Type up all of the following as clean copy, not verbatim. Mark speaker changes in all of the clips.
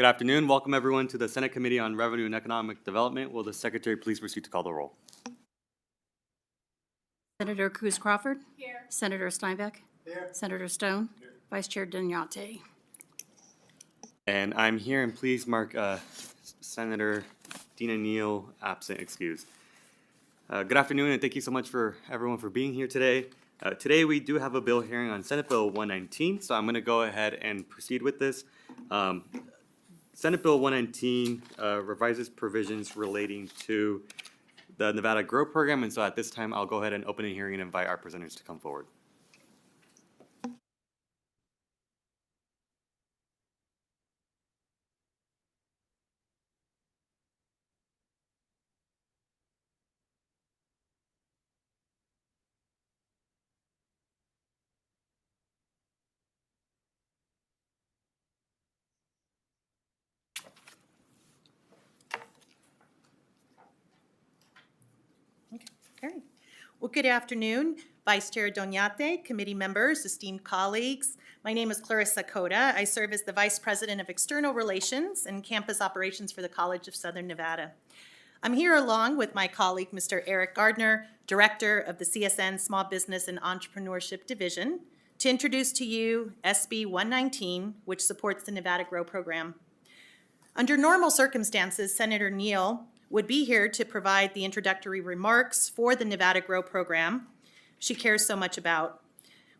Speaker 1: Good afternoon. Welcome everyone to the Senate Committee on Revenue and Economic Development. Will the Secretary please proceed to call the roll?
Speaker 2: Senator Cruz Crawford. Here. Senator Steinbeck.
Speaker 3: Here.
Speaker 2: Senator Stone. Here. Vice Chair Dunyate.
Speaker 1: And I'm here, and please mark Senator Dina Neal absent, excused. Good afternoon, and thank you so much for everyone for being here today. Today we do have a bill hearing on Senate Bill 119, so I'm going to go ahead and proceed with this. Senate Bill 119 revises provisions relating to the Nevada Grow Program, and so at this time I'll go ahead and open the hearing and invite our presenters to come forward.
Speaker 4: Okay. Well, good afternoon, Vice Chair Dunyate, committee members, esteemed colleagues. My name is Clarissa Cota. I serve as the Vice President of External Relations and Campus Operations for the College of Southern Nevada. I'm here along with my colleague, Mr. Eric Gardner, Director of the CSN Small Business and Entrepreneurship Division, to introduce to you SB 119, which supports the Nevada Grow Program. Under normal circumstances, Senator Neal would be here to provide the introductory remarks for the Nevada Grow Program she cares so much about.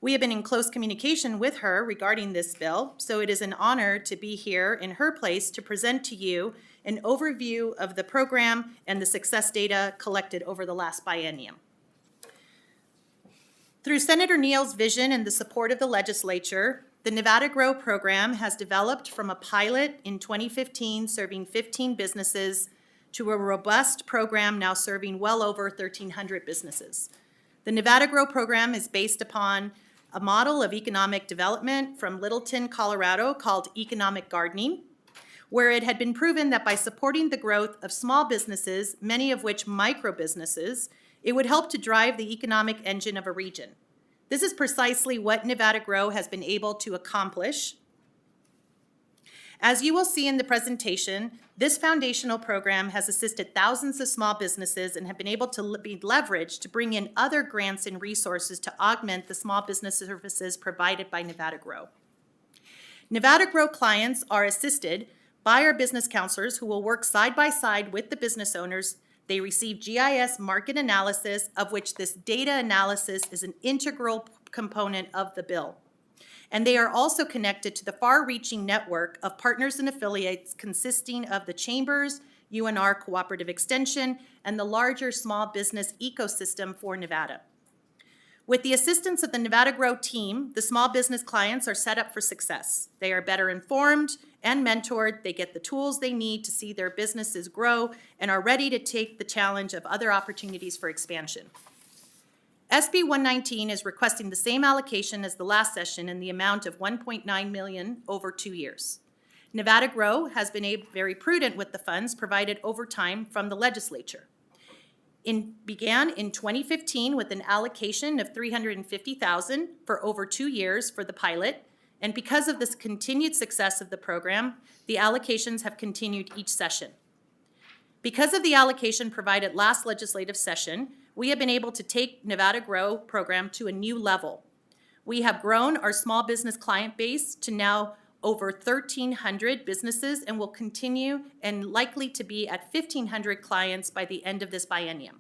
Speaker 4: We have been in close communication with her regarding this bill, so it is an honor to be here in her place to present to you an overview of the program and the success data collected over the last biennium. Through Senator Neal's vision and the support of the legislature, the Nevada Grow Program has developed from a pilot in 2015 serving 15 businesses to a robust program now serving well over 1,300 businesses. The Nevada Grow Program is based upon a model of economic development from Littleton, Colorado called economic gardening, where it had been proven that by supporting the growth of small businesses, many of which micro businesses, it would help to drive the economic engine of a region. This is precisely what Nevada Grow has been able to accomplish. As you will see in the presentation, this foundational program has assisted thousands of small businesses and have been able to be leveraged to bring in other grants and resources to augment the small business services provided by Nevada Grow. Nevada Grow clients are assisted by our business counselors who will work side by side with the business owners. They receive GIS market analysis, of which this data analysis is an integral component of the bill. And they are also connected to the far-reaching network of partners and affiliates consisting of the Chambers, UNR Cooperative Extension, and the larger small business ecosystem for Nevada. With the assistance of the Nevada Grow team, the small business clients are set up for success. They are better informed and mentored. They get the tools they need to see their businesses grow and are ready to take the challenge of other opportunities for expansion. SB 119 is requesting the same allocation as the last session in the amount of $1.9 million over 2 years. Nevada Grow has been very prudent with the funds provided over time from the legislature. Began in 2015 with an allocation of $350,000 for over 2 years for the pilot, and because of this continued success of the program, the allocations have continued each session. Because of the allocation provided last legislative session, we have been able to take Nevada Grow program to a new level. We have grown our small business client base to now over 1,300 businesses and will continue and likely to be at 1,500 clients by the end of this biennium.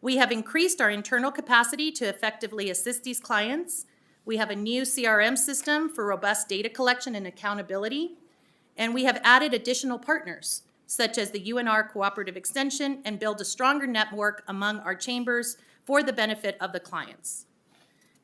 Speaker 4: We have increased our internal capacity to effectively assist these clients. We have a new CRM system for robust data collection and accountability, and we have added additional partners such as the UNR Cooperative Extension, and build a stronger network among our chambers for the benefit of the clients.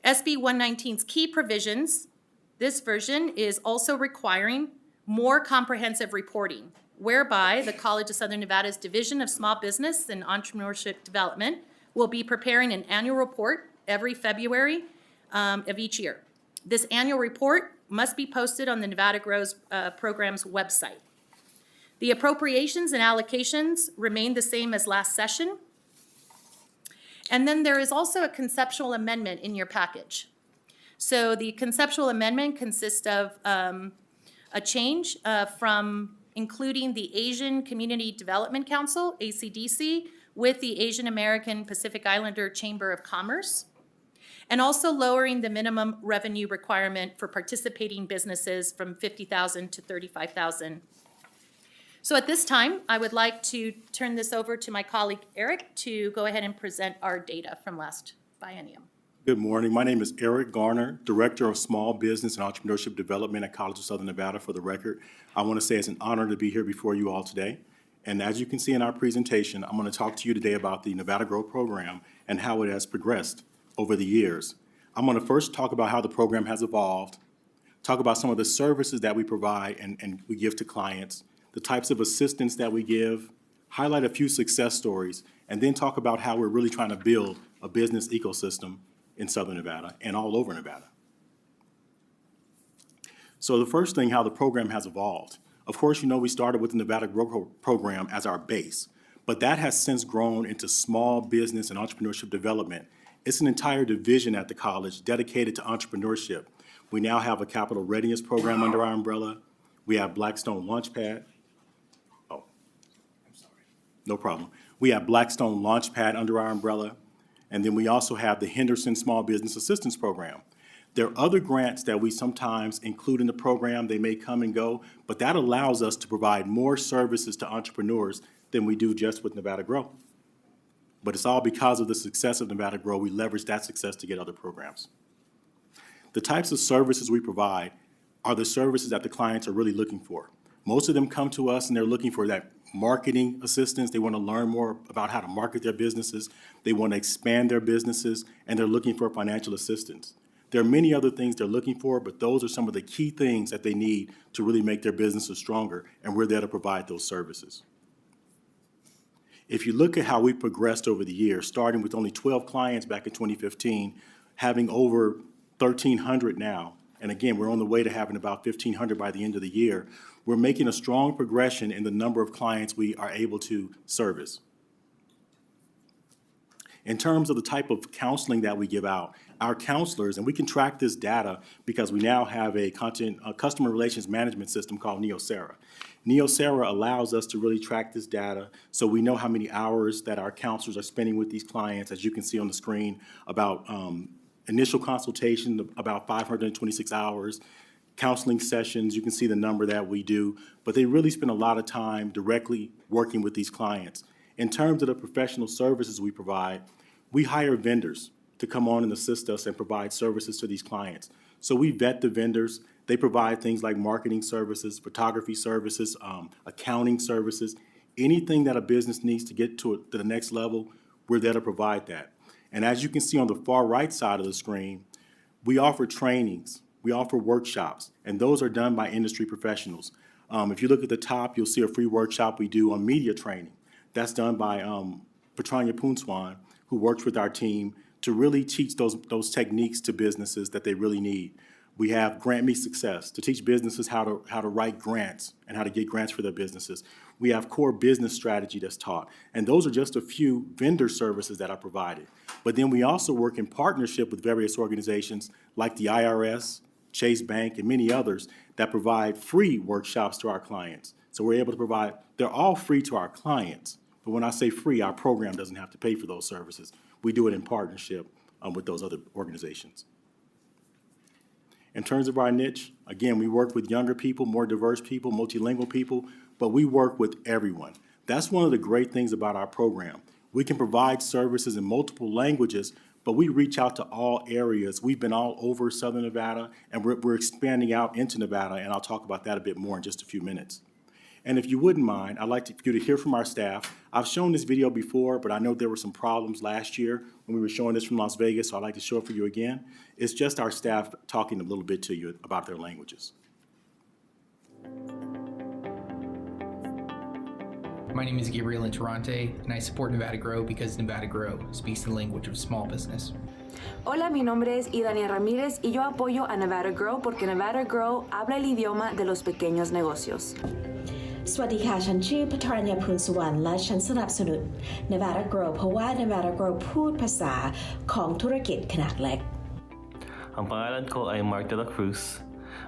Speaker 4: SB 119's key provisions, this version is also requiring more comprehensive reporting, whereby the College of Southern Nevada's Division of Small Business and Entrepreneurship Development will be preparing an annual report every February of each year. This annual report must be posted on the Nevada Grow's program's website. The appropriations and allocations remain the same as last session. And then there is also a conceptual amendment in your package. So the conceptual amendment consists of a a change from including the Asian Community Development Council, ACDC, with the Asian American Pacific Islander Chamber of Commerce, and also lowering the minimum revenue requirement for participating businesses from $50,000 to $35,000. So at this time, I would like to turn this over to my colleague Eric to go ahead and present our data from last biennium.
Speaker 3: Good morning. My name is Eric Garner, Director of Small Business and Entrepreneurship Development at College of Southern Nevada. For the record, I want to say it's an honor to be here before you all today. And as you can see in our presentation, I'm going to talk to you today about the Nevada Grow program and how it has progressed over the years. I'm going to first talk about how the program has evolved, talk about some of the services that we provide and we give to clients, the types of assistance that we give, highlight a few success stories, and then talk about how we're really trying to build a business ecosystem in Southern Nevada and all over Nevada. So the first thing, how the program has evolved. Of course, you know we started with the Nevada Grow program as our base, but that has since grown into small business and entrepreneurship development. It's an entire division at the college dedicated to entrepreneurship. We now have a capital readiness program under our umbrella. We have Blackstone Launchpad. Oh, I'm sorry. No problem. We have Blackstone Launchpad under our umbrella. And then we also have the Henderson Small Business Assistance Program. There are other grants that we sometimes include in the program. They may come and go, but that allows us to provide more services to entrepreneurs than we do just with Nevada Grow. But it's all because of the success of Nevada Grow. We leverage that success to get other programs. The types of services we provide are the services that the clients are really looking for. Most of them come to us and they're looking for that marketing assistance. They want to learn more about how to market their businesses. They want to expand their businesses, and they're looking for financial assistance. There are many other things they're looking for, but those are some of the key things that they need to really make their businesses stronger, and we're there to provide those services. If you look at how we progressed over the years, starting with only 12 clients back in 2015, having over 1,300 now, and again, we're on the way to having about 1,500 by the end of the year, we're making a strong progression in the number of clients we are able to service. In terms of the type of counseling that we give out, our counselors, and we can track this data because we now have a customer relations management system called Neosera. Neosera allows us to really track this data so we know how many hours that our counselors are spending with these clients, as you can see on the screen, about initial consultation, about 526 hours, counseling sessions, you can see the number that we do, but they really spend a lot of time directly working with these clients. In terms of the professional services we provide, we hire vendors to come on and assist us and provide services to these clients. So we vet the vendors. They provide things like marketing services, photography services, accounting services. Anything that a business needs to get to the next level, we're there to provide that. And as you can see on the far right side of the screen, we offer trainings. We offer workshops, and those are done by industry professionals. If you look at the top, you'll see a free workshop we do on media training. That's done by Petrania Poonswan, who works with our team to really teach those techniques to businesses that they really need. We have Grant Me Success to teach businesses how to write grants and how to get grants for their businesses. We have core business strategy that's taught, and those are just a few vendor services that are provided. But then we also work in partnership with various organizations like the IRS, Chase Bank, and many others that provide free workshops to our clients. So we're able to provide, they're all free to our clients, but when I say free, our program doesn't have to pay for those services. We do it in partnership with those other organizations. In terms of our niche, again, we work with younger people, more diverse people, multilingual people, but we work with everyone. That's one of the great things about our program. We can provide services in multiple languages, but we reach out to all areas. We've been all over Southern Nevada, and we're expanding out into Nevada, and I'll talk about that a bit more in just a few minutes. And if you wouldn't mind, I'd like you to hear from our staff. I've shown this video before, but I know there were some problems last year when we were showing this from Las Vegas, so I'd like to show it for you again. It's just our staff talking a little bit to you about their languages.
Speaker 5: My name is Gabriel Interante, and I support Nevada Grow because Nevada Grow speaks the language of small business.
Speaker 6: Hola, mi nombre es Idania Ramírez y yo apoyo a Nevada Grow porque Nevada Grow habla el idioma de los pequeños negocios.
Speaker 7: สวัสดีค่ะฉันชื่อพัทรญาพูนสุวรรณและฉันสนับสนุน Nevada Grow เพราะว่า Nevada Grow พูดภาษาของธุรกิจขนาดเล็ก
Speaker 8: Ang pangalan ko ay Mark de la Cruz.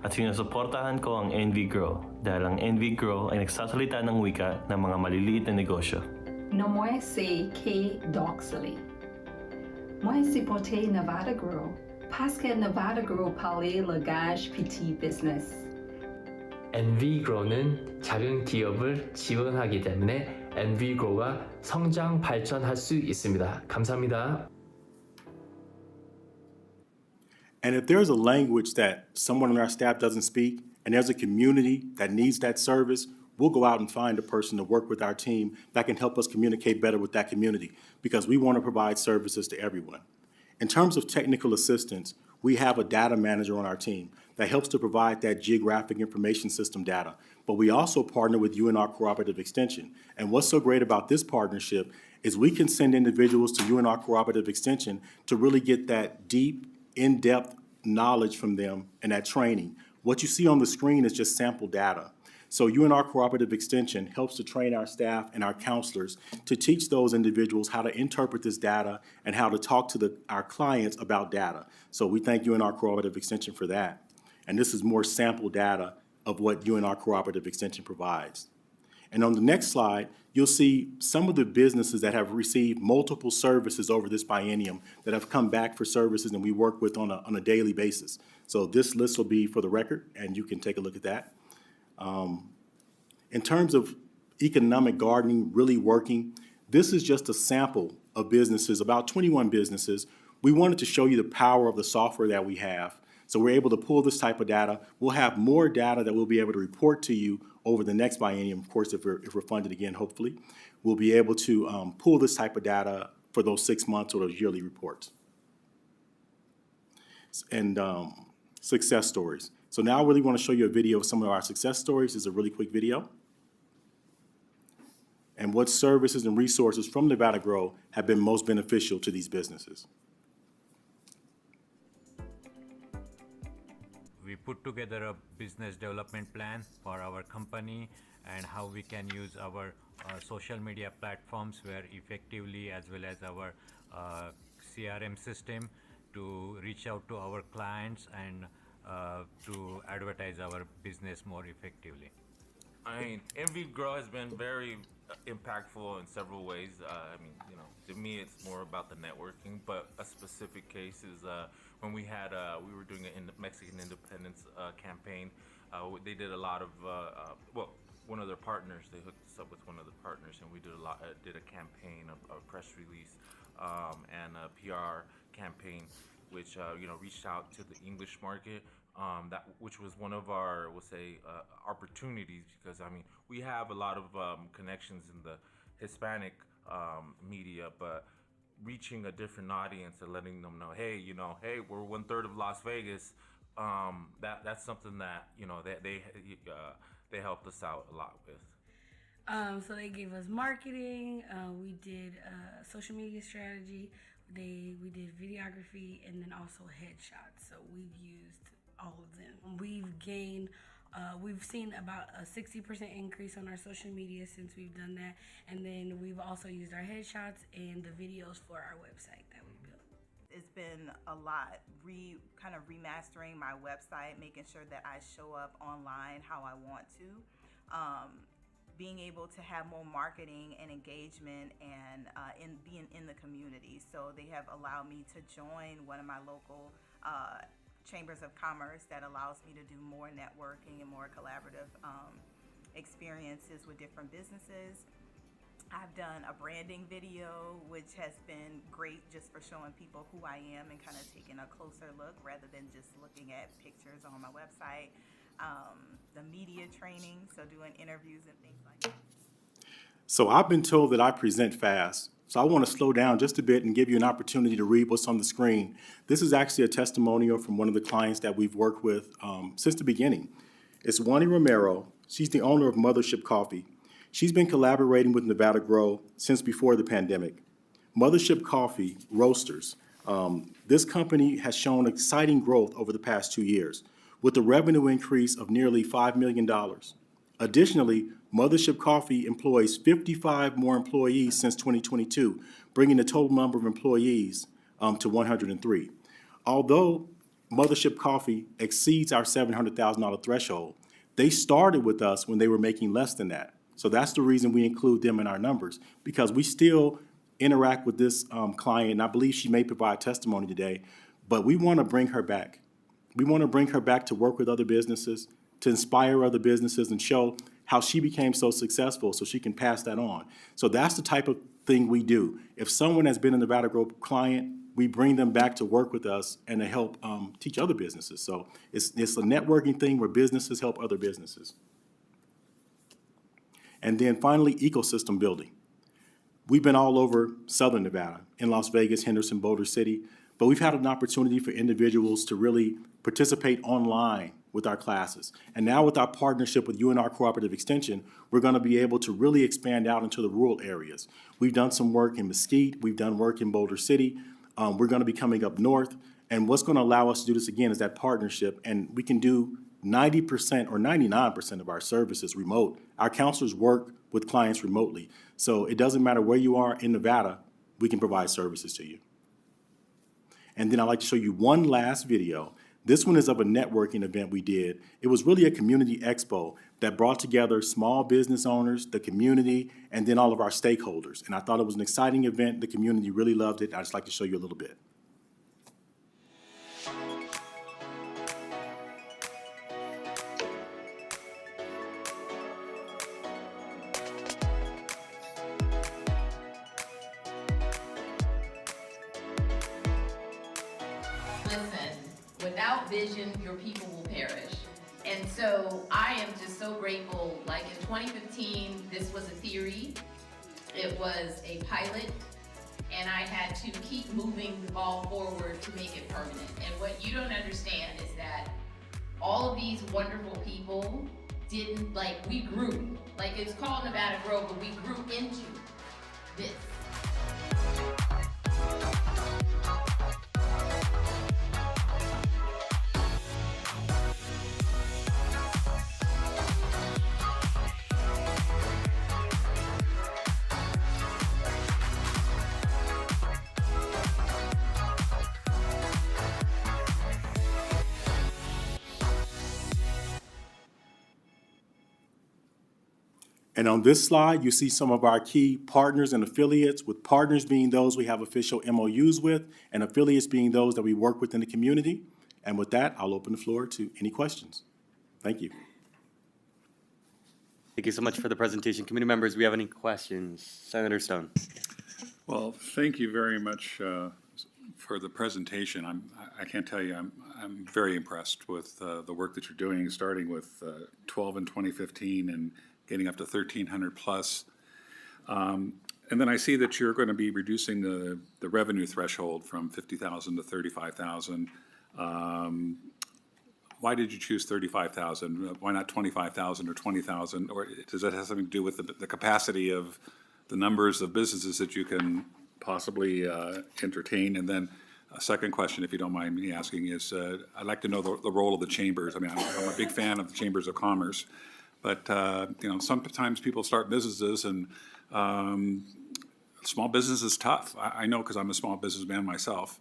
Speaker 8: at sinusuportahan ko ang NV Grow dahil ang NV Grow ay nagsasalita ng wika ng mga maliliit na negosyo.
Speaker 9: No moi c'est Kay Doxley. Moi supporter Nevada Grow parce que Nevada Grow parlait langage petit business.
Speaker 10: NVgrow는 작은 기업을 지원하기 때문에 NVgrow가 성장 발전할 수 있습니다. 감사합니다.
Speaker 3: And if there's a language that someone on our staff doesn't speak, and there's a community that needs that service, we'll go out and find a person to work with our team that can help us communicate better with that community, because we want to provide services to everyone. In terms of technical assistance, we have a data manager on our team that helps to provide that geographic information system data. But we also partner with UNR Cooperative Extension. And what's so great about this partnership is we can send individuals to UNR Cooperative Extension to really get that deep, in-depth knowledge from them and that training. What you see on the screen is just sample data. So UNR Cooperative Extension helps to train our staff and our counselors to teach those individuals how to interpret this data and how to talk to our clients about data. So we thank UNR Cooperative Extension for that. And this is more sample data of what UNR Cooperative Extension provides. And on the next slide, you'll see some of the businesses that have received multiple services over this biennium that have come back for services and we work with on a daily basis. So this list will be for the record, and you can take a look at that. In terms of economic gardening really working, this is just a sample of businesses, about 21 businesses. We wanted to show you the power of the software that we have. So we're able to pull this type of data. We'll have more data that we'll be able to report to you over the next biennium. Of course, if we're funded again, hopefully, we'll be able to pull this type of data for those 6 months or those yearly reports. And success stories. So now I really want to show you a video of some of our success stories. It's a really quick video. And what services and resources from Nevada Grow have been most beneficial to these businesses.
Speaker 11: We put together a business development plan for our company and how we can use our social media platforms where effectively, as well as our CRM system, to reach out to our clients and to advertise our business more effectively.
Speaker 12: I mean, NV Grow has been very impactful in several ways. I mean, you know, to me, it's more about the networking. But a specific case is when we were doing a Mexican independence campaign. They did a lot of well, one of their partners. They hooked us up with one of the partners, and we did a campaign, a press release, and a PR campaign, which you know, reached out to the English market. Which was one of our, we'll say, opportunities, because I mean, we have a lot of connections in the Hispanic media, but reaching a different audience and letting them know, hey, you know, hey, we're 1/3 of Las Vegas. That's something that, you know, they helped us out a lot with.
Speaker 13: So they gave us marketing. We did social media strategy. We did videography, and then also headshots. So we've used all of them. We've seen about a 60% increase on our social media since we've done that, and then we've also used our headshots and the videos for our website that we built.
Speaker 14: It's been a lot, kind of remastering my website, making sure that I show up online how I want to, being able to have more marketing and engagement and being in the community. So they have allowed me to join one of my local chambers of commerce that allows me to do more networking and more collaborative experiences with different businesses. I've done a branding video, which has been great just for showing people who I am and kind of taking a closer look rather than just looking at pictures on my website. The media training, so doing interviews and things like that.
Speaker 3: So I've been told that I present fast. So I want to slow down just a bit and give you an opportunity to read what's on the screen. This is actually a testimonial from one of the clients that we've worked with since the beginning. It's Wani Romero. She's the owner of Mothership Coffee. She's been collaborating with Nevada Grow since before the pandemic. Mothership Coffee Roasters. This company has shown exciting growth over the past 2 years, with a revenue increase of nearly $5 million. Additionally, Mothership Coffee employs 55 more employees since 2022, bringing the total number of employees to 103. Although Mothership Coffee exceeds our $700,000 threshold. They started with us when they were making less than that. So that's the reason we include them in our numbers, because we still interact with this client, and I believe she may provide testimony today, but we want to bring her back. We want to bring her back to work with other businesses, to inspire other businesses and show how she became so successful so she can pass that on. So that's the type of thing we do. If someone has been a Nevada Grow client, we bring them back to work with us and to help teach other businesses. So it's a networking thing where businesses help other businesses. And then finally, ecosystem building. We've been all over Southern Nevada, in Las Vegas, Henderson, Boulder City, but we've had an opportunity for individuals to really participate online with our classes. And now with our partnership with UNR Cooperative Extension, we're going to be able to really expand out into the rural areas. We've done some work in Mesquite, we've done work in Boulder City, we're going to be coming up north, and what's going to allow us to do this again is that partnership, and we can do 90% or 99% of our services remote. Our counselors work with clients remotely, so it doesn't matter where you are in Nevada, we can provide services to you. And then I'd like to show you one last video. This one is of a networking event we did. It was really a community expo that brought together small business owners, the community, and then all of our stakeholders. And I thought it was an exciting event. The community really loved it. I'd just like to show you a little bit.
Speaker 15: Without vision, your people will perish. And so I am just so grateful. Like in 2015, this was a theory. It was a pilot. And I had to keep moving the ball forward to make it permanent. And what you don't understand is that all of these wonderful people didn't, we grew. It's called Nevada Grow, but we grew into this.
Speaker 3: And on this slide, you see some of our key partners and affiliates, with partners being those we have official MOUs with, and affiliates being those that we work with in the community. And with that, I'll open the floor to any questions. Thank you.
Speaker 1: Thank you so much for the presentation. Committee members, do we have any questions? Senator Stone.
Speaker 16: Well, thank you very much for the presentation. I can't tell you, I'm very impressed with the work that you're doing, starting with 12 in 2015 and getting up to 1,300 plus. And then I see that you're going to be reducing the revenue threshold from 50,000 to 35,000. Why did you choose 35,000? Why not 25,000 or 20,000? Or does that have something to do with the capacity of the numbers of businesses that you can possibly entertain? And then a second question, if you don't mind me asking, is I'd like to know the role of the chambers. I mean, I'm a big fan of the Chambers of Commerce. But, sometimes people start businesses, and small business is tough. I know, because I'm a small businessman myself.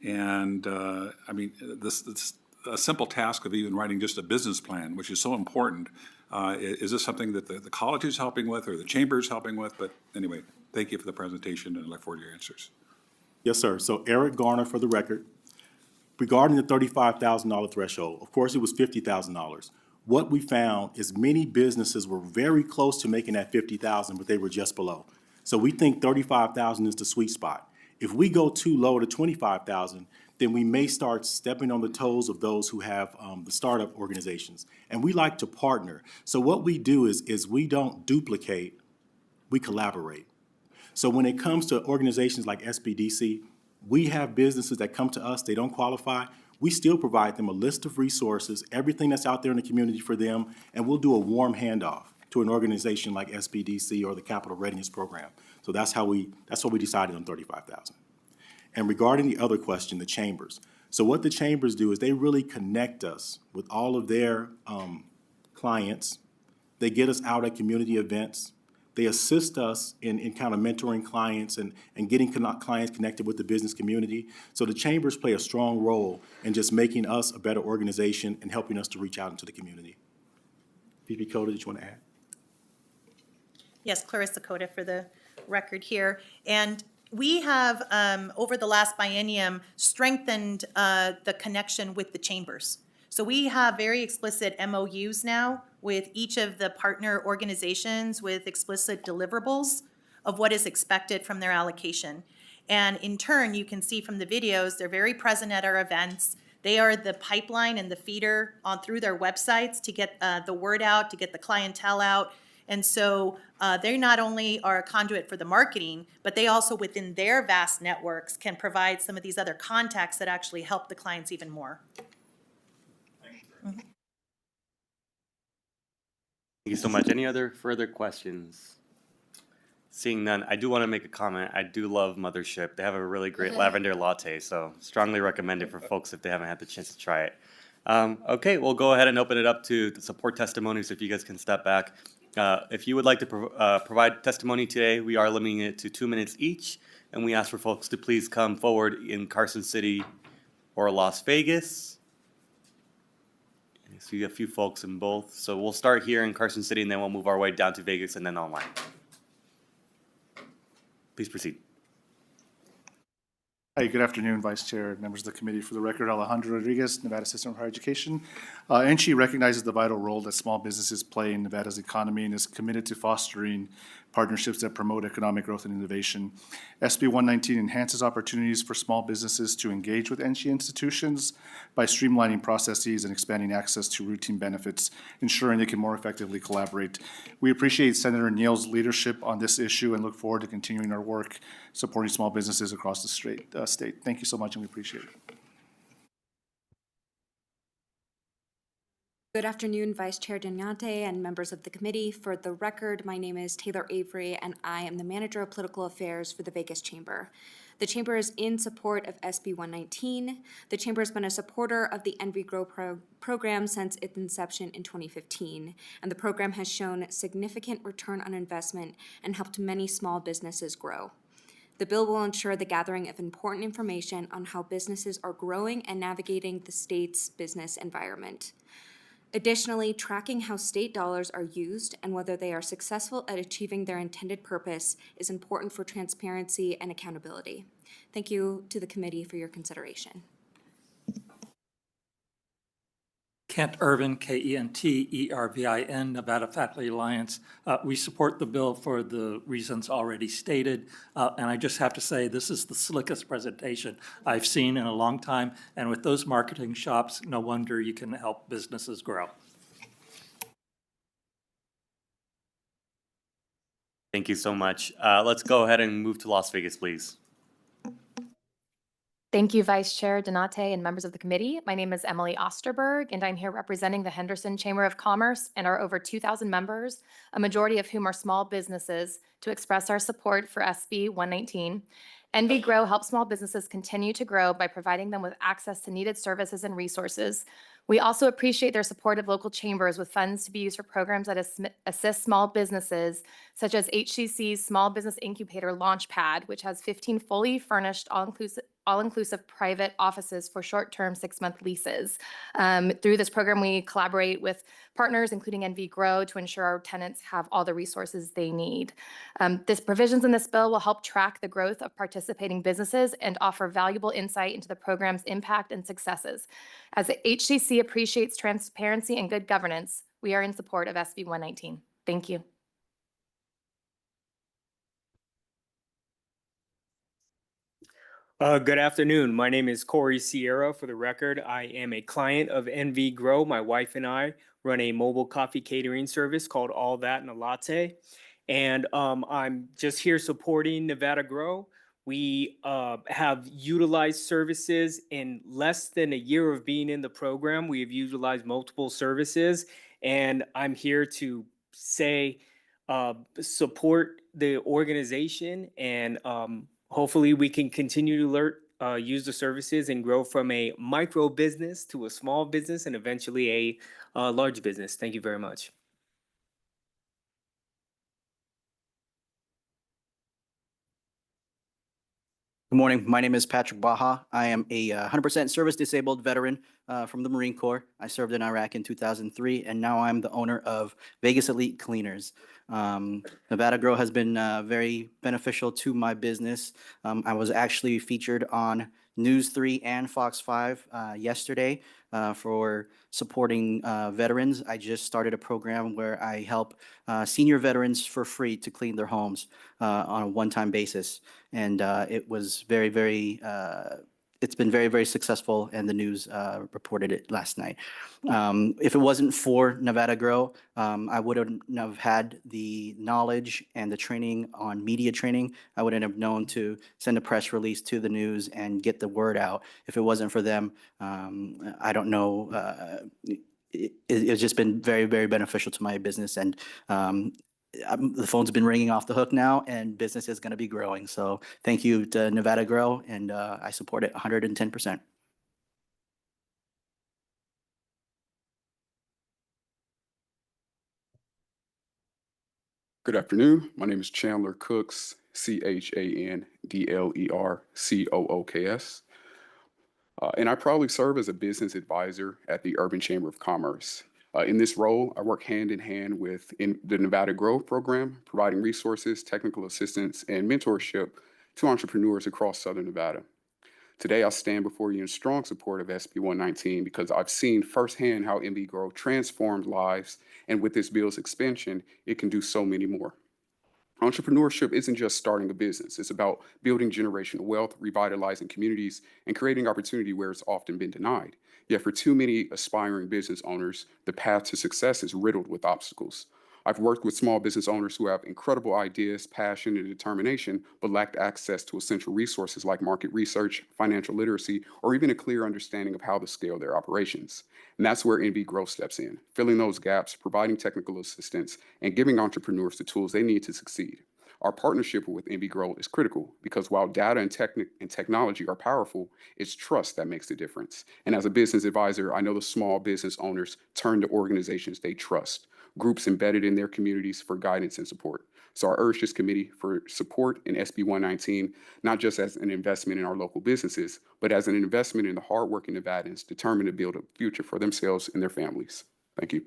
Speaker 16: And, this a simple task of even writing just a business plan, which is so important. Is this something that the college is helping with, or the chamber is helping with? But anyway, thank you for the presentation, and I look forward to your answers.
Speaker 3: Yes, sir. So Eric Garner, for the record. Regarding the $35,000 threshold, of course, it was $50,000. What we found is many businesses were very close to making that $50,000, but they were just below. So we think $35,000 is the sweet spot. If we go too low to $25,000, then we may start stepping on the toes of those who have the startup organizations. And we like to partner. So what we do is we don't duplicate, we collaborate. So when it comes to organizations like SBDC, we have businesses that come to us, they don't qualify. We still provide them a list of resources, everything that's out there in the community for them, and we'll do a warm handoff to an organization like SBDC or the Capital Readiness Program. So that's what we decided on $35,000. And regarding the other question, the chambers. So what the chambers do is they really connect us with all of their clients. They get us out at community events. They assist us in kind of mentoring clients and getting clients connected with the business community. So the chambers play a strong role in just making us a better organization and helping us to reach out into the community. VP Coda, did you want to add?
Speaker 4: Yes, Clarissa Coda for the record here. And we have, over the last biennium, strengthened the connection with the chambers. So we have very explicit MOUs now with each of the partner organizations with explicit deliverables of what is expected from their allocation. And in turn, you can see from the videos, they're very present at our events. They are the pipeline and the feeder on through their websites to get the word out, to get the clientele out. And so they not only are a conduit for the marketing, but they also within their vast networks can provide some of these other contacts that actually help the clients even more.
Speaker 1: Thank you so much. Any other further questions? Seeing none, I do want to make a comment. I do love Mothership. They have a really great lavender latte, so strongly recommend it for folks if they haven't had the chance to try it. Okay, we'll go ahead and open it up to the support testimonies if you guys can step back. If you would like to provide testimony today, we are limiting it to 2 minutes each, and we ask for folks to please come forward in Carson City or Las Vegas. I see a few folks in both, so we'll start here in Carson City, and then we'll move our way down to Vegas and then online. Please proceed.
Speaker 17: Hi, good afternoon, Vice Chair, members of the committee. For the record, Alejandro Rodriguez, Nevada System of Higher Education. NCHE recognizes the vital role that small businesses play in Nevada's economy and is committed to fostering partnerships that promote economic growth and innovation. SB 119 enhances opportunities for small businesses to engage with NCHE institutions by streamlining processes and expanding access to routine benefits, ensuring they can more effectively collaborate. We appreciate Senator Neal's leadership on this issue and look forward to continuing our work supporting small businesses across the state. Thank you so much, and we appreciate it.
Speaker 18: Good afternoon, Vice Chair Dignate and members of the committee. For the record, my name is Taylor Avery, and I am the Manager of Political Affairs for the Vegas Chamber. The Chamber is in support of SB 119. The Chamber has been a supporter of the Envy Grow program since its inception in 2015, and the program has shown significant return on investment and helped many small businesses grow. The bill will ensure the gathering of important information on how businesses are growing and navigating the state's business environment. Additionally, tracking how state dollars are used and whether they are successful at achieving their intended purpose is important for transparency and accountability. Thank you to the committee for your consideration.
Speaker 19: Kent Irvin, K-E-N-T-E-R-V-I-N, Nevada Faculty Alliance. We support the bill for the reasons already stated, and I just have to say this is the slickest presentation I've seen in a long time, and with those marketing shops, no wonder you can help businesses grow.
Speaker 1: Thank you so much. Let's go ahead and move to Las Vegas, please.
Speaker 20: Thank you, Vice Chair Donate and members of the committee. My name is Emily Osterberg, and I'm here representing the Henderson Chamber of Commerce and our over 2,000 members, a majority of whom are small businesses, to express our support for SB 119. Envy Grow helps small businesses continue to grow by providing them with access to needed services and resources. We also appreciate their support of local chambers with funds to be used for programs that assist small businesses, such as HCC's Small Business Incubator Launchpad, which has 15 fully furnished all-inclusive private offices for short-term 6-month leases. Through this program, we collaborate with partners, including Envy Grow, to ensure our tenants have all the resources they need. These provisions in this bill will help track the growth of participating businesses and offer valuable insight into the program's impact and successes. As the HCC appreciates transparency and good governance, we are in support of SB 119. Thank you.
Speaker 21: Good afternoon. My name is Corey Sierra. For the record, I am a client of Envy Grow. My wife and I run a mobile coffee catering service called All That and a Latte. And I'm just here supporting Nevada Grow. We have utilized services in less than a year of being in the program. We have utilized multiple services, and I'm here to say support the organization, and hopefully we can continue to use the services and grow from a micro business to a small business and eventually a large business. Thank you very much.
Speaker 2: Good morning. My name is Patrick Baha. I am a 100% service disabled veteran from the Marine Corps. I served in Iraq in 2003, and now I'm the owner of Vegas Elite Cleaners. Nevada Grow has been very beneficial to my business. I was actually featured on News 3 and Fox 5 yesterday for supporting veterans. I just started a program where I help senior veterans for free to clean their homes on a one-time basis. And it was it's been very, very successful, and the news reported it last night. If it wasn't for Nevada Grow, I wouldn't have had the knowledge and the training on media training. I wouldn't have known to send a press release to the news and get the word out. If it wasn't for them, I don't know. It's just been very, very beneficial to my business, and the phone's been ringing off the hook now, and business is going to be growing. So thank you to Nevada Grow, and I support it 110%.
Speaker 22: Good afternoon. My name is Chandler Cooks, ChandlerCooks. And I proudly serve as a business advisor at the Urban Chamber of Commerce. In this role, I work hand in hand with the Nevada Grow program, providing resources, technical assistance, and mentorship to entrepreneurs across Southern Nevada. Today, I stand before you in strong support of SB 119 because I've seen firsthand how NV Grow transformed lives, and with this bill's expansion, it can do so many more. Entrepreneurship isn't just starting a business. It's about building generational wealth, revitalizing communities, and creating opportunity where it's often been denied. Yet for too many aspiring business owners, the path to success is riddled with obstacles. I've worked with small business owners who have incredible ideas, passion, and determination, but lacked access to essential resources like market research, financial literacy, or even a clear understanding of how to scale their operations. And that's where NV Growth steps in, filling those gaps, providing technical assistance, and giving entrepreneurs the tools they need to succeed. Our partnership with NV Growth is critical because while data and technology are powerful, it's trust that makes the difference. And as a business advisor, I know the small business owners turn to organizations they trust, groups embedded in their communities for guidance and support. So I urge this committee for support in SB 119, not just as an investment in our local businesses, but as an investment in the hardworking Nevadans determined to build a future for themselves and their families. Thank you.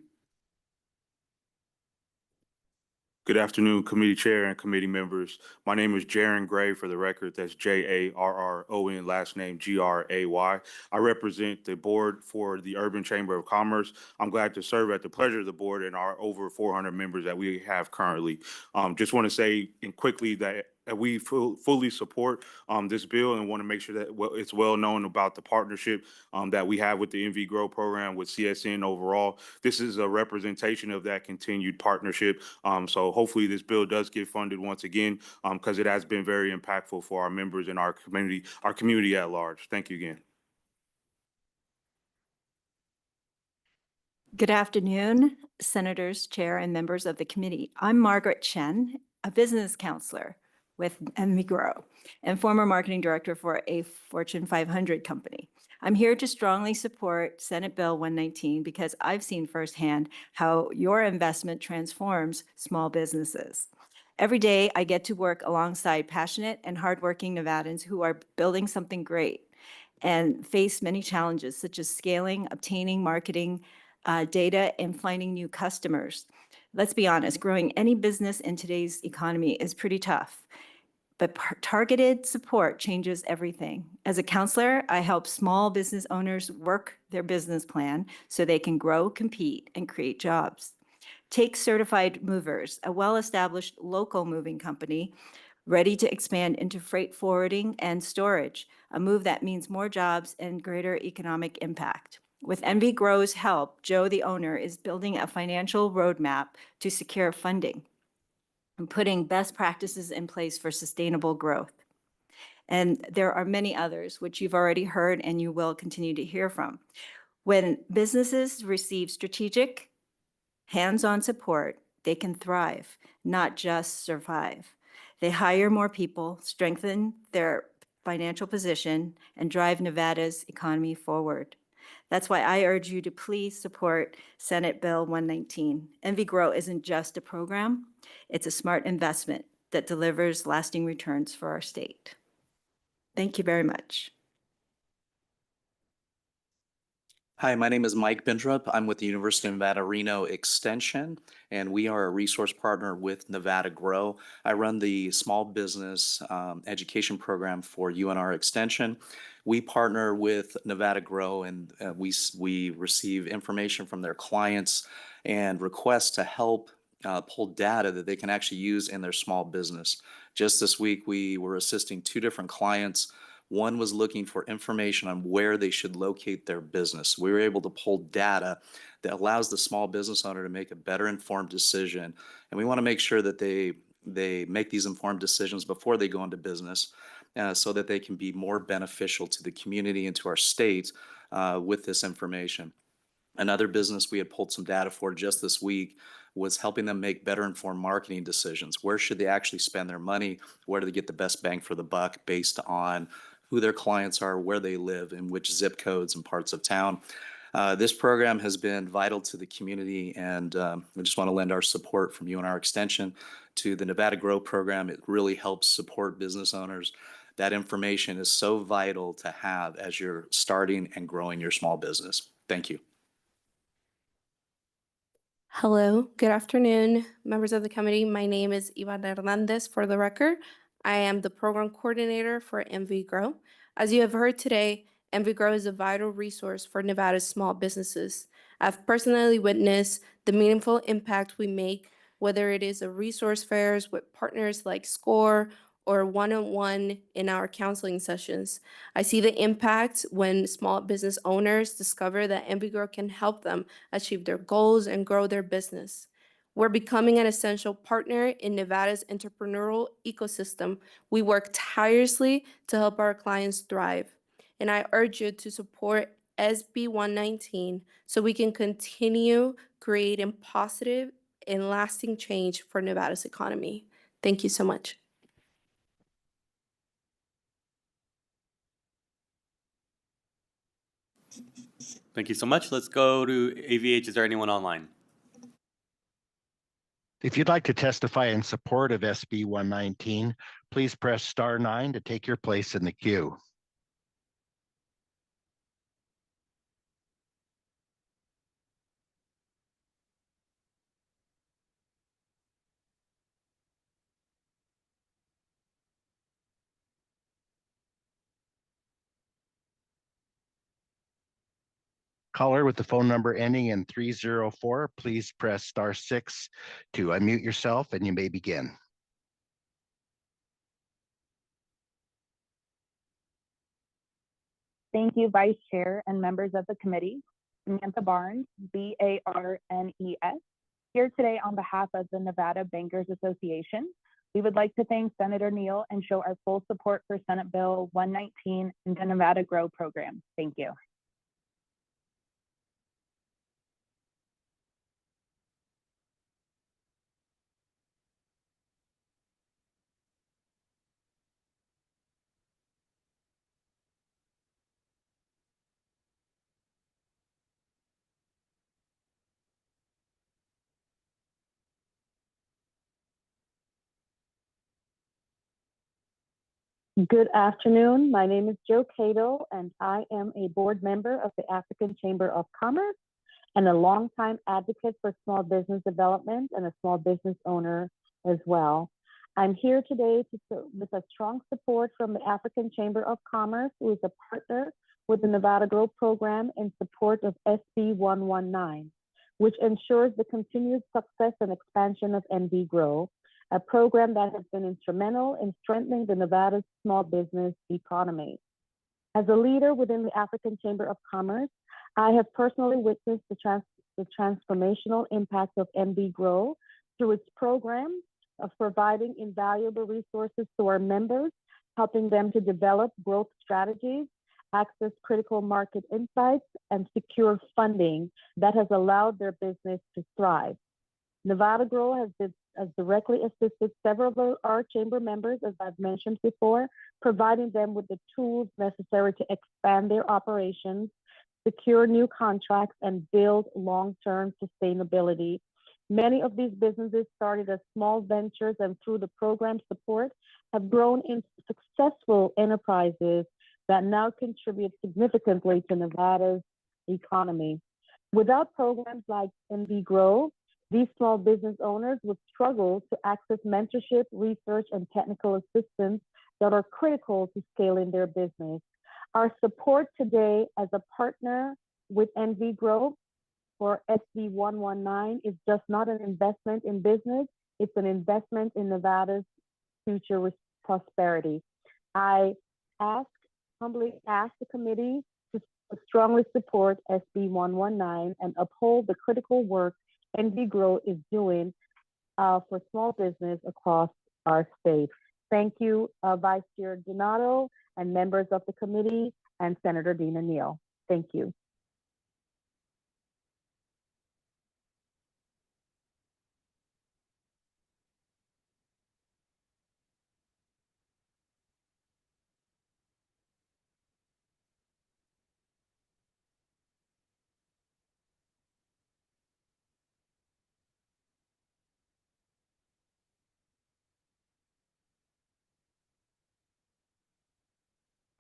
Speaker 23: Good afternoon, committee chair and committee members. My name is Jaron Gray, for the record. That's Jarron, last name Gray. I represent the board for the Urban Chamber of Commerce. I'm glad to serve at the pleasure of the board and our over 400 members that we have currently. Just want to say quickly that we fully support this bill and want to make sure that it's well known about the partnership that we have with the NV Grow program with CSN overall. This is a representation of that continued partnership. So hopefully this bill does get funded once again because it has been very impactful for our members and our community at large. Thank you again.
Speaker 24: Good afternoon, senators, chair, and members of the committee. I'm Margaret Chen, a business counselor with NV Grow and former marketing director for a Fortune 500 company. I'm here to strongly support Senate Bill 119 because I've seen firsthand how your investment transforms small businesses. Every day, I get to work alongside passionate and hardworking Nevadans who are building something great and face many challenges such as scaling, obtaining marketing data, and finding new customers. Let's be honest, growing any business in today's economy is pretty tough. But targeted support changes everything. As a counselor, I help small business owners work their business plan so they can grow, compete, and create jobs. Take Certified Movers, a well-established local moving company ready to expand into freight forwarding and storage, a move that means more jobs and greater economic impact. With NV Grow's help, Joe, the owner, is building a financial roadmap to secure funding and putting best practices in place for sustainable growth. And there are many others, which you've already heard and you will continue to hear from. When businesses receive strategic, hands-on support, they can thrive, not just survive. They hire more people, strengthen their financial position, and drive Nevada's economy forward. That's why I urge you to please support Senate Bill 119. NV Grow isn't just a program, it's a smart investment that delivers lasting returns for our state. Thank you very much.
Speaker 2: Hi, my name is Mike Bindrup. I'm with the University of Nevada, Reno Extension, and we are a resource partner with Nevada Grow. I run the small business education program for UNR Extension. We partner with Nevada Grow, and we receive information from their clients and requests to help pull data that they can actually use in their small business. Just this week, we were assisting 2 different clients. One was looking for information on where they should locate their business. We were able to pull data that allows the small business owner to make a better informed decision. And we want to make sure that they make these informed decisions before they go into business so that they can be more beneficial to the community and to our state with this information. Another business we had pulled some data for just this week was helping them make better informed marketing decisions. Where should they actually spend their money? Where do they get the best bang for the buck based on who their clients are, where they live, and which zip codes and parts of town. This program has been vital to the community, and we just want to lend our support from UNR Extension to the Nevada Grow program. It really helps support business owners. That information is so vital to have as you're starting and growing your small business. Thank you.
Speaker 5: Hello, good afternoon, members of the committee. My name is Ivana Hernandez. For the record, I am the program coordinator for MV Grow. As you have heard today, MV Grow is a vital resource for Nevada's small businesses. I've personally witnessed the meaningful impact we make, whether it is a resource fairs with partners like SCORE or one-on-one in our counseling sessions. I see the impact when small business owners discover that MV Grow can help them achieve their goals and grow their business. We're becoming an essential partner in Nevada's entrepreneurial ecosystem. We work tirelessly to help our clients thrive. And I urge you to support SB 119 so we can continue creating positive and lasting change for Nevada's economy. Thank you so much.
Speaker 1: Thank you so much. Let's go to AVH. Is there anyone online?
Speaker 6: If you'd like to testify in support of SB 119, please press *9 to take your place in the queue. Caller with the phone number ending in 304, please press *6 to unmute yourself, and you may begin.
Speaker 7: Thank you, Vice Chair and members of the committee. Samantha Barnes, B-A-R-N-E-S, here today on behalf of the Nevada Bankers Association. We would like to thank Senator Neal and show our full support for Senate Bill 119 and the Nevada Grow program. Thank you. Good afternoon. My name is Jo Cato, and I am a board member of the African Chamber of Commerce and a longtime advocate for small business development and a small business owner as well. I'm here today with a strong support from the African Chamber of Commerce, who is a partner with the Nevada Grow program in support of SB 119, which ensures the continued success and expansion of NV Grow, a program that has been instrumental in strengthening the Nevada's small business economy. As a leader within the African Chamber of Commerce, I have personally witnessed the transformational impact of NV Grow through its program of providing invaluable resources to our members, helping them to develop growth strategies, access critical market insights, and secure funding that has allowed their business to thrive. Nevada Grow has directly assisted several of our chamber members, as I've mentioned before, providing them with the tools necessary to expand their operations, secure new contracts, and build long-term sustainability. Many of these businesses started as small ventures, and through the program support have grown into successful enterprises that now contribute significantly to Nevada's economy. Without programs like NV Grow, these small business owners would struggle to access mentorship, research, and technical assistance that are critical to scaling their business. Our support today as a partner with NV Grow for SB 119 is just not an investment in business, it's an investment in Nevada's future prosperity. I humbly ask the committee to strongly support SB 119 and uphold the critical work NV Grow is doing for small business across our state. Thank you, Vice Chair Donato and members of the committee and Senator Dina Neal. Thank you.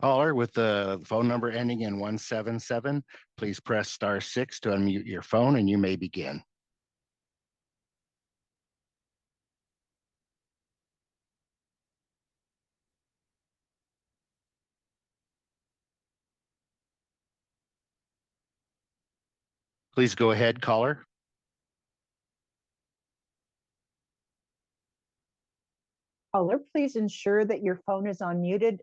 Speaker 6: Caller with the phone number ending in 177, please press *6 to unmute your phone and you may begin. Please go ahead, caller.
Speaker 8: Caller, please ensure that your phone is unmuted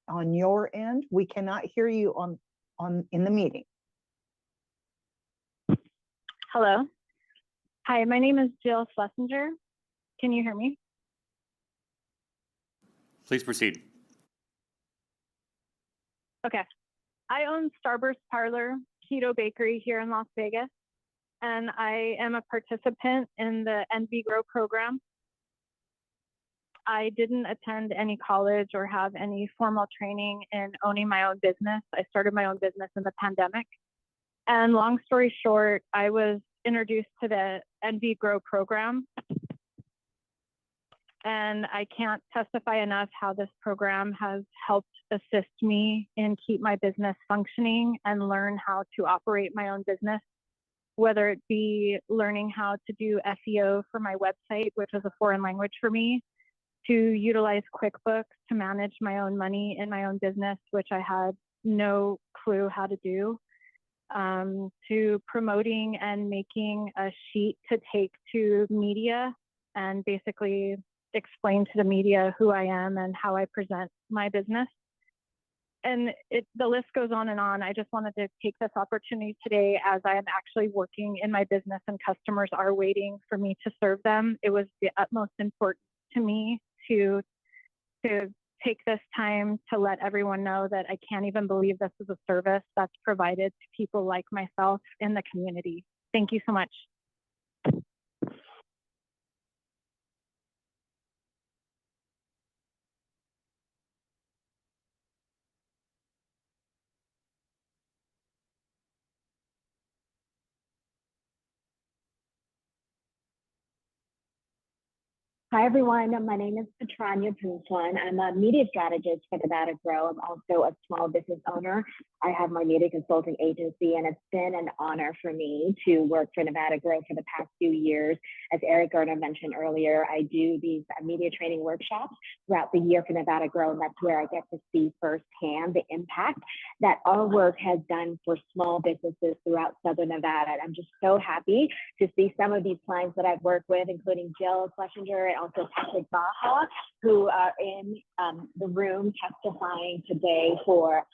Speaker 8: on your end. We cannot hear you in the meeting.
Speaker 9: Hello. Hi, my name is Jill Schlesinger. Can you hear me?
Speaker 1: Please proceed.
Speaker 9: Okay. I own Starburst Parlor, Keto Bakery here in Las Vegas, and I am a participant in the NV Grow program. I didn't attend any college or have any formal training in owning my own business. I started my own business in the pandemic. And long story short, I was introduced to the NV Grow program. And I can't testify enough how this program has helped assist me in keep my business functioning and learn how to operate my own business, whether it be learning how to do SEO for my website, which was a foreign language for me, to utilize QuickBooks to manage my own money in my own business, which I had no clue how to do, to promoting and making a sheet to take to media and basically explain to the media who I am and how I present my business. And the list goes on and on. I just wanted to take this opportunity today as I am actually working in my business and customers are waiting for me to serve them. It was the utmost important to me to take this time to let everyone know that I can't even believe this is a service that's provided to people like myself in the community. Thank you so much.
Speaker 10: Hi, everyone. My name is Petrania Punsuan. I'm a media strategist for Nevada Grow. I'm also a small business owner. I have my media consulting agency, and it's been an honor for me to work for Nevada Grow for the past few years. As Eric Garner mentioned earlier, I do these media training workshops throughout the year for Nevada Grow, and that's where I get to see firsthand the impact that our work has done for small businesses throughout Southern Nevada. And I'm just so happy to see some of these clients that I've worked with, including Jill Schlesinger and also Patrick Baja, who are in the room testifying today for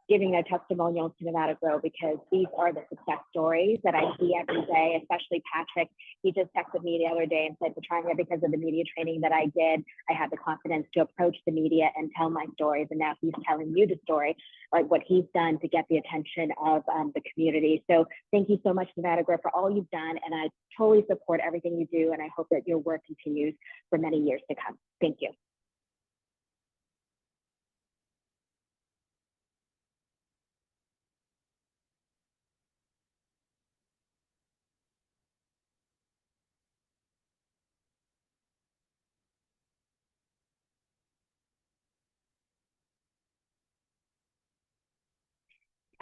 Speaker 10: giving their testimonials to Nevada Grow, because these are the success stories that I see every day, especially Patrick. He just texted me the other day and said, Petrania, because of the media training that I did, I had the confidence to approach the media and tell my stories. And now he's telling you the story, like what he's done to get the attention of the community. So thank you so much, Nevada Grow, for all you've done. And I totally support everything you do. And I hope that your work continues for many years to come. Thank you.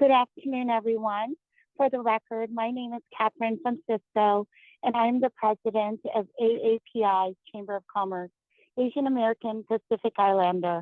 Speaker 11: Good afternoon, everyone. For the record, my name is Catherine Francisco, and I'm the president of AAPI Chamber of Commerce, Asian American Pacific Islander.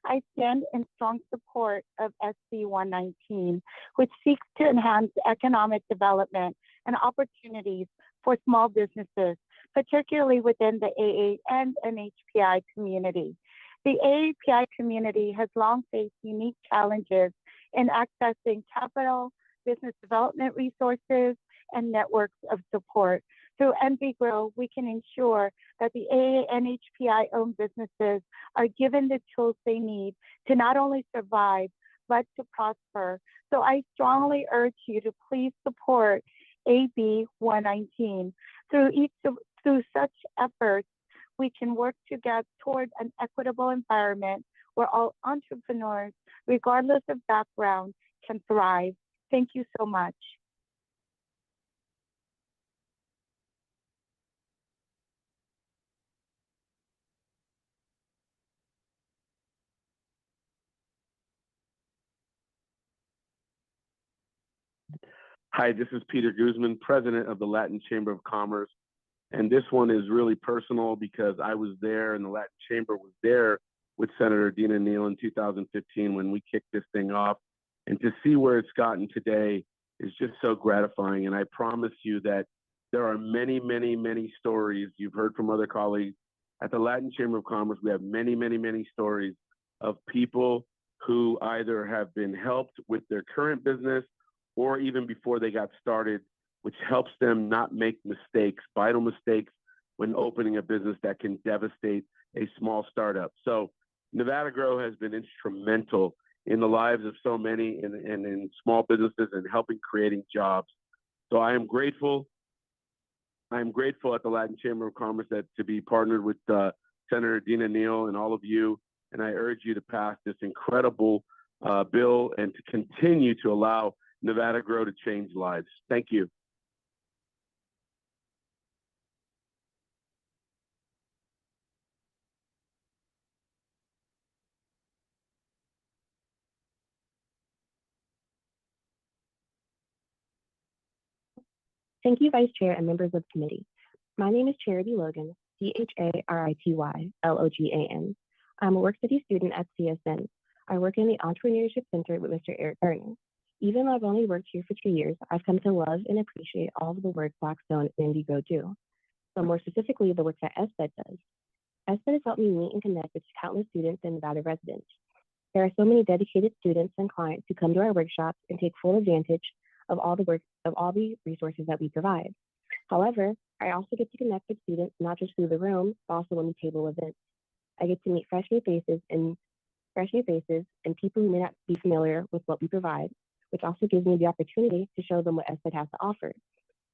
Speaker 11: I stand in strong support of SB 119, which seeks to enhance economic development and opportunities for small businesses, particularly within the AA and NHPI community. The AAPI community has long faced unique challenges in accessing capital, business development resources, and networks of support. Through NV Grow, we can ensure that the AA and NHPI-owned businesses are given the tools they need to not only survive, but to prosper. So I strongly urge you to please support AB 119. Through such efforts, we can work together toward an equitable environment where all entrepreneurs, regardless of background, can thrive. Thank you so much.
Speaker 12: Hi, this is Peter Guzman, president of the Latin Chamber of Commerce. And this one is really personal because I was there and the Latin Chamber was there with Senator Dina Neal in 2015 when we kicked this thing off. And to see where it's gotten today is just so gratifying. And I promise you that there are many, many, many stories you've heard from other colleagues. At the Latin Chamber of Commerce, we have many, many, many stories of people who either have been helped with their current business or even before they got started, which helps them not make mistakes, vital mistakes when opening a business that can devastate a small startup. So Nevada Grow has been instrumental in the lives of so many and in small businesses and helping creating jobs. So I am grateful. I'm grateful at the Latin Chamber of Commerce to be partnered with Senator Dina Neal and all of you. And I urge you to pass this incredible bill and to continue to allow Nevada Grow to change lives. Thank you.
Speaker 13: Thank you, Vice Chair and members of the committee. My name is Charity Logan, CHARITY-LOGAN. I'm a Work Study student at CSN. I work in the Entrepreneurship Center with Mr. Eric Garner. Even though I've only worked here for 2 years, I've come to love and appreciate all of the work Blackstone and NV Grow do. So more specifically, the work that SBED does. SBED has helped me meet and connect with countless students and Nevada residents. There are so many dedicated students and clients who come to our workshops and take full advantage of all the resources that we provide. However, I also get to connect with students not just through the room, but also when we table events. I get to meet fresh new faces and people who may not be familiar with what we provide, which also gives me the opportunity to show them what SBED has to offer.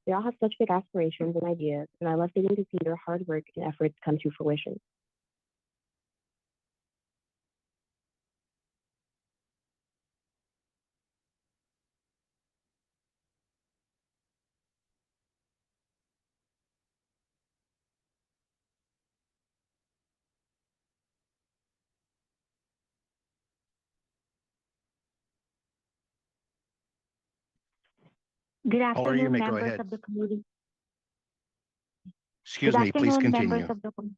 Speaker 13: They all have such big aspirations and ideas, and I love getting to see their hard work and efforts come to fruition. Good
Speaker 6: Caller, you
Speaker 13: afternoon,
Speaker 6: may go
Speaker 13: members
Speaker 6: ahead.
Speaker 13: of the committee.
Speaker 6: Excuse
Speaker 13: Good
Speaker 6: me, please
Speaker 13: afternoon,
Speaker 6: continue.
Speaker 13: members of the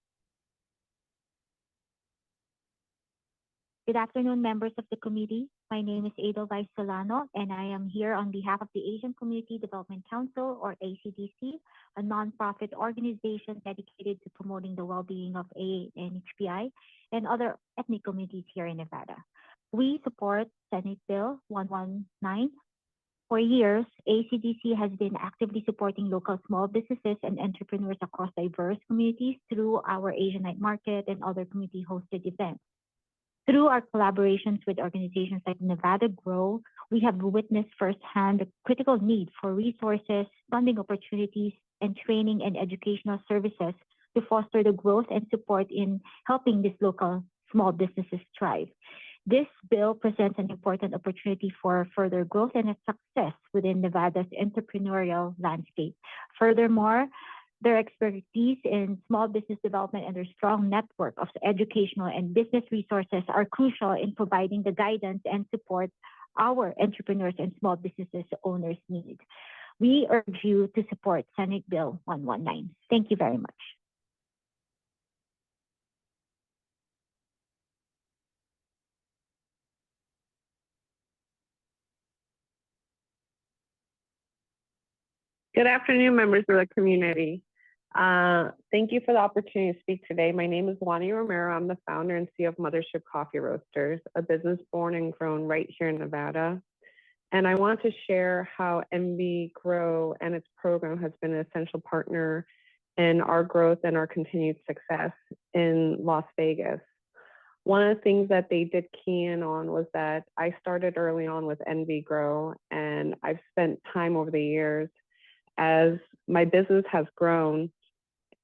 Speaker 13: Good afternoon, members of the committee. My name is Edelweiss Solano, and I am here on behalf of the Asian Community Development Council, or ACDC, a nonprofit organization dedicated to promoting the well-being of AA and HPI and other ethnic communities here in Nevada. We support Senate Bill 119. For years, ACDC has been actively supporting local small businesses and entrepreneurs across diverse communities through our Asian Night Market and other community-hosted events. Through our collaborations with organizations like Nevada Grow, we have witnessed firsthand the critical need for resources, funding opportunities, and training and educational services to foster the growth and support in helping these local small businesses thrive. This bill presents an important opportunity for further growth and success within Nevada's entrepreneurial landscape. Furthermore, their expertise in small business development and their strong network of educational and business resources are crucial in providing the guidance and support our entrepreneurs and small businesses owners need. We urge you to support Senate Bill 119. Thank you very much.
Speaker 3: Good afternoon, members of the community. Thank you for the opportunity to speak today. My name is Juani Romero. I'm the founder and CEO of Mothership Coffee Roasters, a business born and grown right here in Nevada. And I want to share how MV Grow and its program has been an essential partner in our growth and our continued success in Las Vegas. One of the things that they did key in on was that I started early on with MV Grow, and I've spent time over the years as my business has grown.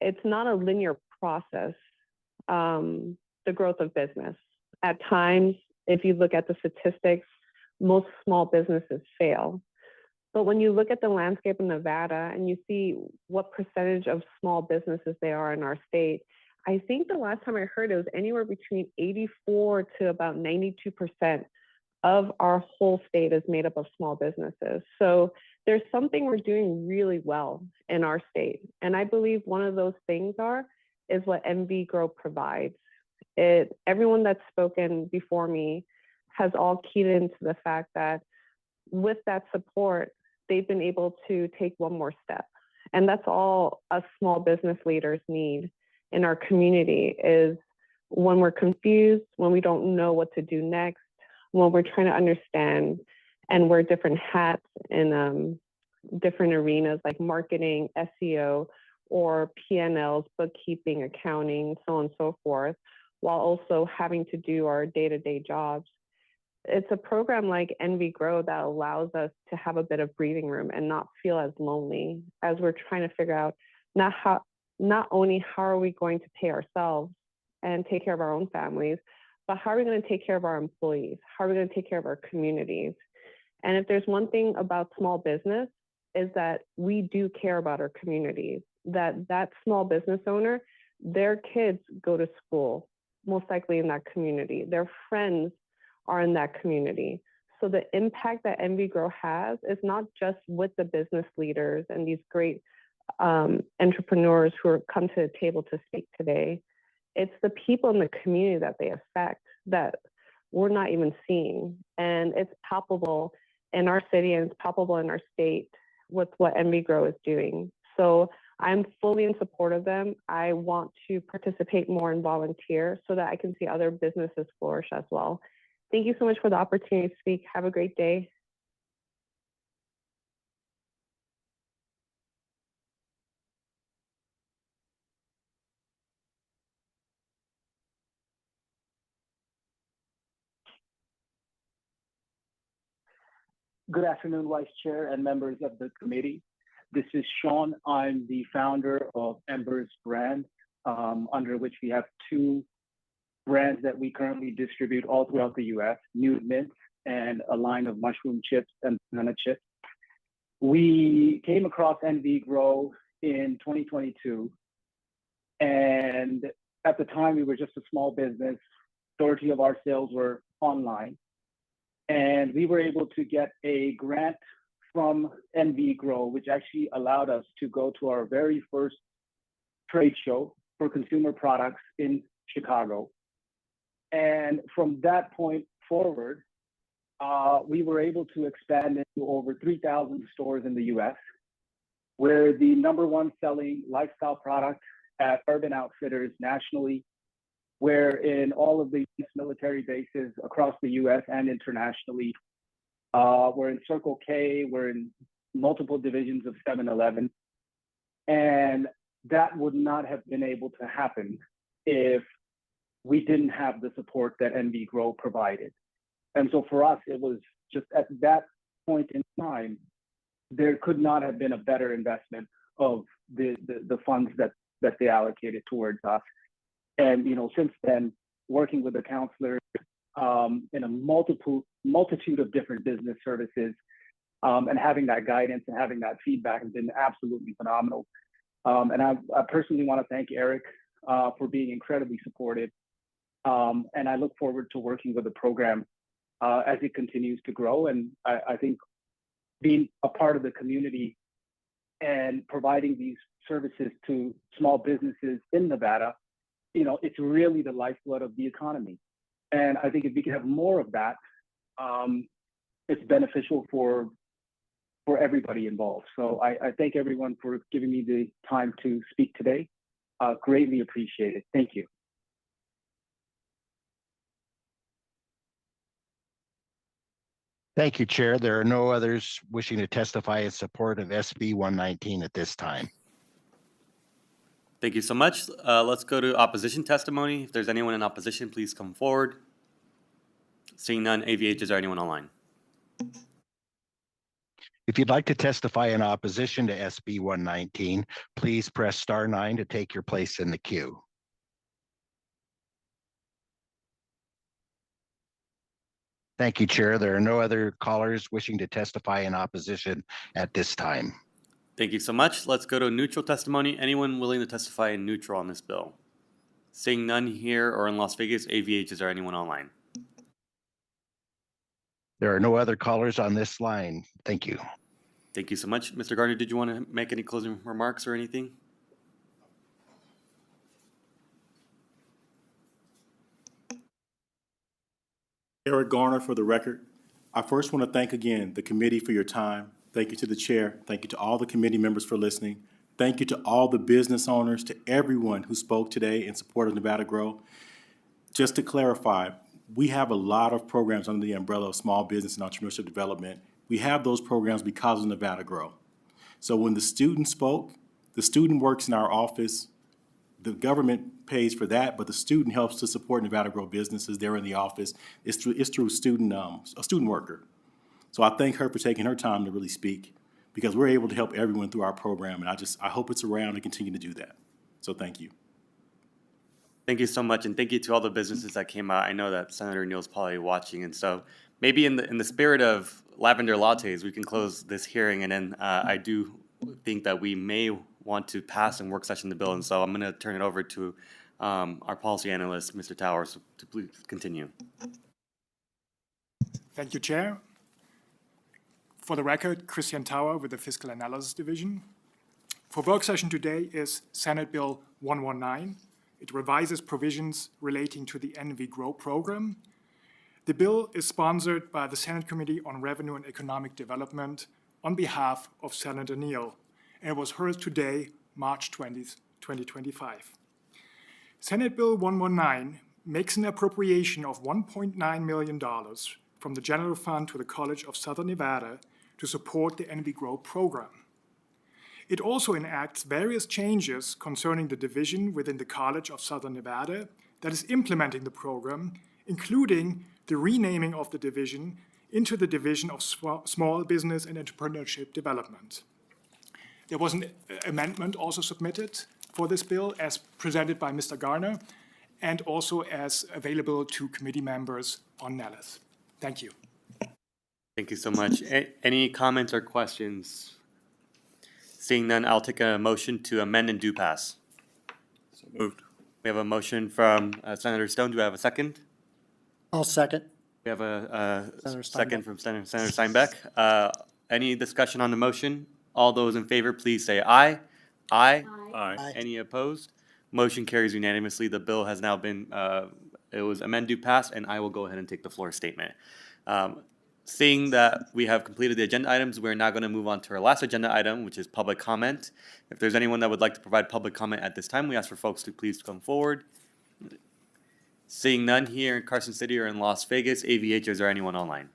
Speaker 3: It's not a linear process, the growth of business. At times, if you look at the statistics, most small businesses fail. But when you look at the landscape in Nevada and you see what percentage of small businesses there are in our state, I think the last time I heard it was anywhere between 84 to about 92% of our whole state is made up of small businesses. So there's something we're doing really well in our state. And I believe one of those things is what MV Grow provides. Everyone that's spoken before me has all keyed into the fact that with that support, they've been able to take one more step. And that's all us small business leaders need in our community is when we're confused, when we don't know what to do next, when we're trying to understand and wear different hats in different arenas like marketing, SEO, or P&Ls, bookkeeping, accounting, so on and so forth, while also having to do our day-to-day jobs. It's a program like MV Grow that allows us to have a bit of breathing room and not feel as lonely as we're trying to figure out not only how are we going to pay ourselves and take care of our own families, but how are we going to take care of our employees? How are we going to take care of our communities? And if there's one thing about small business is that we do care about our communities, that small business owner, their kids go to school, most likely in that community. Their friends are in that community. So the impact that MV Grow has is not just with the business leaders and these great entrepreneurs who are come to the table to speak today. It's the people in the community that they affect that we're not even seeing. And it's palpable in our city and it's palpable in our state with what MV Grow is doing. So I'm fully in support of them. I want to participate more and volunteer so that I can see other businesses flourish as well. Thank you so much for the opportunity to speak. Have a great day.
Speaker 14: Good afternoon, Vice Chair and members of the committee. This is Sean. I'm the founder of Embers brand, under which we have two brands that we currently distribute all throughout the U.S., Nude Mint and a line of mushroom chips and banana chips. We came across MV Grow in 2022. And at the time, we were just a small business. Majority of our sales were online. And we were able to get a grant from MV Grow, which actually allowed us to go to our very first trade show for consumer products in Chicago. And from that point forward, we were able to expand into over 3,000 stores in the US. We're the #1 selling lifestyle product at Urban Outfitters nationally. We're in all of the military bases across the US and internationally. We're in Circle K, we're in multiple divisions of 7-Eleven. And that would not have been able to happen if we didn't have the support that MV Grow provided. And so for us, it was just at that point in time, there could not have been a better investment of the funds that they allocated towards us. And since then, working with the counselors in a multitude of different business services, and having that guidance and having that feedback has been absolutely phenomenal. And I personally want to thank Eric for being incredibly supportive. And I look forward to working with the program as it continues to grow. And I think being a part of the community and providing these services to small businesses in Nevada, it's really the lifeblood of the economy. And I think if we can have more of that, it's beneficial for everybody involved. So I thank everyone for giving me the time to speak today. Greatly appreciate it. Thank you.
Speaker 6: Thank you, Chair. There are no others wishing to testify in support of SB 119 at this time.
Speaker 1: Thank you so much. Let's go to opposition testimony. If there's anyone in opposition, please come forward. Seeing none, AVH, is there anyone online?
Speaker 6: If you'd like to testify in opposition to SB 119, please press *9 to take your place in the queue. Thank you, Chair. There are no other callers wishing to testify in opposition at this time.
Speaker 1: Thank you so much. Let's go to neutral testimony. Anyone willing to testify in neutral on this bill? Seeing none here or in Las Vegas, AVH, is there anyone online?
Speaker 6: There are no other callers on this line. Thank you.
Speaker 1: Thank you so much. Mr. Gardner, did you want to make any closing remarks or anything?
Speaker 4: Eric Garner for the record. I first want to thank again the committee for your time. Thank you to the chair. Thank you to all the committee members for listening. Thank you to all the business owners, to everyone who spoke today in support of Nevada Grow. Just to clarify, we have a lot of programs under the umbrella of small business and entrepreneurship development. We have those programs because of Nevada Grow. So when the student spoke, the student works in our office. The government pays for that, but the student helps to support Nevada Grow businesses. They're in the office. It's through a student worker. So I thank her for taking her time to really speak, because we're able to help everyone through our program, and I hope it's around and continue to do that. So thank you.
Speaker 1: Thank you so much, and thank you to all the businesses that came out. I know that Senator Neal's probably watching, and so maybe in the spirit of lavender lattes, we can close this hearing, and then I do think that we may want to pass and work session the bill, and so I'm going to turn it over to our policy analyst, Mr. Towers, to please continue.
Speaker 15: Thank you, Chair. For the record, Christian Tower with the Fiscal Analysis Division. For work session today is Senate Bill 119. It revises provisions relating to the NV Grow program. The bill is sponsored by the Senate Committee on Revenue and Economic Development on behalf of Senator Neal, and it was heard today, March 20th, 2025. Senate Bill 119 makes an appropriation of $1.9 million from the general fund to the College of Southern Nevada to support the NV Grow program. It also enacts various changes concerning the division within the College of Southern Nevada that is implementing the program, including the renaming of the division into the Division of Small Business and Entrepreneurship Development. There was an amendment also submitted for this bill as presented by Mr. Garner and also as available to committee members on Nellis. Thank you.
Speaker 1: Thank you so much. Any comments or questions? Seeing none, I'll take a motion to amend and do pass.
Speaker 4: So moved.
Speaker 1: We have a motion from Senator Stone. Do I have a second?
Speaker 16: I'll second.
Speaker 1: We have a
Speaker 16: Senator
Speaker 1: second from Senator Steinbeck. Any discussion on the motion? All those in favor, please say aye. Aye.
Speaker 4: Aye.
Speaker 1: Any opposed? Motion carries unanimously. The bill has now been, it was amend, do pass, and I will go ahead and take the floor statement. Seeing that we have completed the agenda items, we're now going to move on to our last agenda item, which is public comment. If there's anyone that would like to provide public comment at this time, we ask for folks to please come forward. Seeing none here in Carson City or in Las Vegas, AVH, is there anyone online?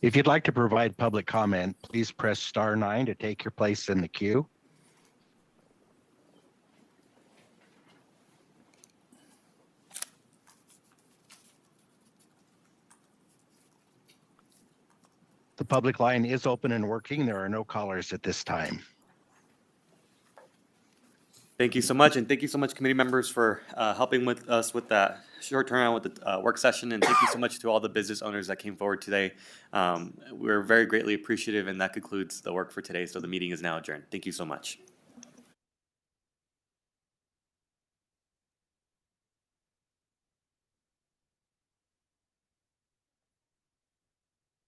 Speaker 6: If you'd like to provide public comment, please press *9 to take your place in the queue. The public line is open and working. There are no callers at this time.
Speaker 1: Thank you so much, and thank you so much, committee members, for helping with us with that short turnaround with the work session, and thank you so much to all the business owners that came forward today. We're very greatly appreciative, and that concludes the work for today, so the meeting is now adjourned. Thank you so much.